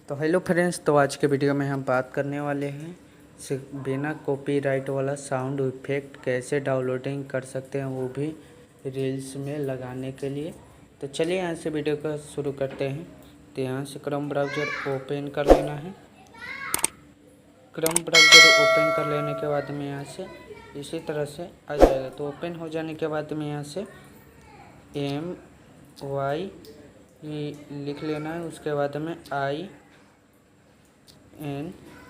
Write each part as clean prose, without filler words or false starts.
तो hello friends, तो आज के वीडियो में हम बात करने वाले हैं बिना कॉपीराइट वाला साउंड इफेक्ट कैसे डाउनलोडिंग कर सकते हैं, वो भी रील्स में लगाने के लिए। तो चलिए यहाँ से वीडियो को शुरू करते हैं। तो यहाँ से क्रोम ब्राउज़र ओपन कर लेना है। क्रोम ब्राउज़र ओपन कर लेने के बाद में यहाँ से इसी तरह से आ जाएगा। तो ओपन हो जाने के बाद में यहाँ से MY लिख लेना है, उसके बाद में IN,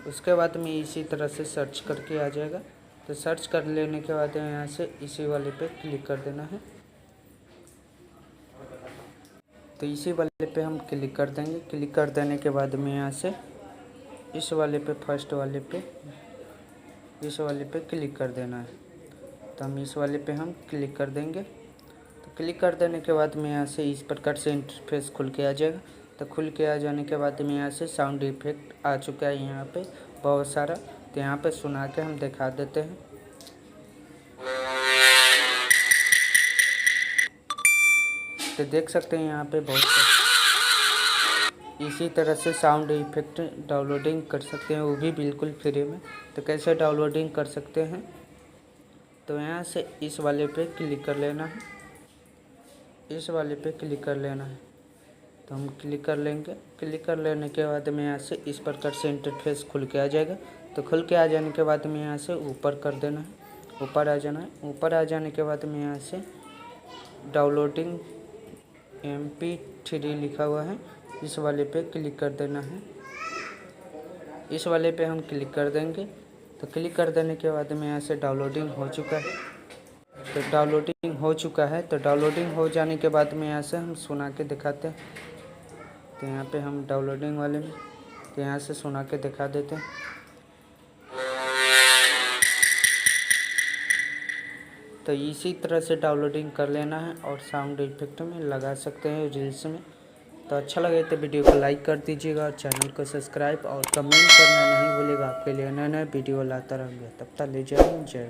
उसके बाद में इसी तरह से सर्च करके आ जाएगा। तो सर्च कर लेने के बाद में यहाँ से इसी वाले पे क्लिक कर देना है। तो इसी वाले पे हम क्लिक कर देंगे। क्लिक कर देने के बाद में यहाँ से इस वाले पे फर्स्ट वाले पे इस वाले पे क्लिक कर देना है। तो हम इस वाले पे हम क्लिक कर देंगे। तो क्लिक कर देने के बाद में यहाँ से इस प्रकार से इंटरफेस खुल के आ जाएगा। तो खुल के आ जाने के बाद में यहाँ से साउंड इफेक्ट आ चुका है यहाँ पे बहुत सारा। तो यहाँ पे सुना के हम दिखा देते हैं। तो देख सकते हैं यहाँ पे बहुत इसी तरह से साउंड इफेक्ट डाउनलोडिंग कर सकते हैं, वो भी बिल्कुल फ्री में। तो कैसे डाउनलोडिंग कर सकते हैं, तो यहाँ से इस वाले पे क्लिक कर लेना है। इस वाले पे क्लिक कर लेना है। तो हम क्लिक कर लेंगे। क्लिक कर लेने के बाद में यहाँ से इस प्रकार से इंटरफेस खुल के आ जाएगा। तो खुल के आ जाने के बाद में यहाँ से ऊपर कर देना है, ऊपर आ जाना है। ऊपर आ जाने के बाद में यहाँ से डाउनलोडिंग MP3 लिखा हुआ है, इस वाले पे क्लिक कर देना है। इस वाले पे हम क्लिक कर देंगे। तो क्लिक कर देने के बाद में यहाँ से डाउनलोडिंग हो चुका है। तो डाउनलोडिंग हो चुका है। तो डाउनलोडिंग हो जाने के बाद में यहाँ से हम सुना के दिखाते हैं। तो यहाँ पे हम डाउनलोडिंग वाले में तो यहाँ से सुना के दिखा देते हैं। तो इसी तरह से डाउनलोडिंग कर लेना है और साउंड इफेक्ट में लगा सकते हैं रील्स में। तो अच्छा लगे तो वीडियो को लाइक कर दीजिएगा और चैनल को सब्सक्राइब और कमेंट करना नहीं भूलिएगा। आपके लिए नए नए वीडियो लाता रहूँगा। तब तक ले जय हिंद, जय।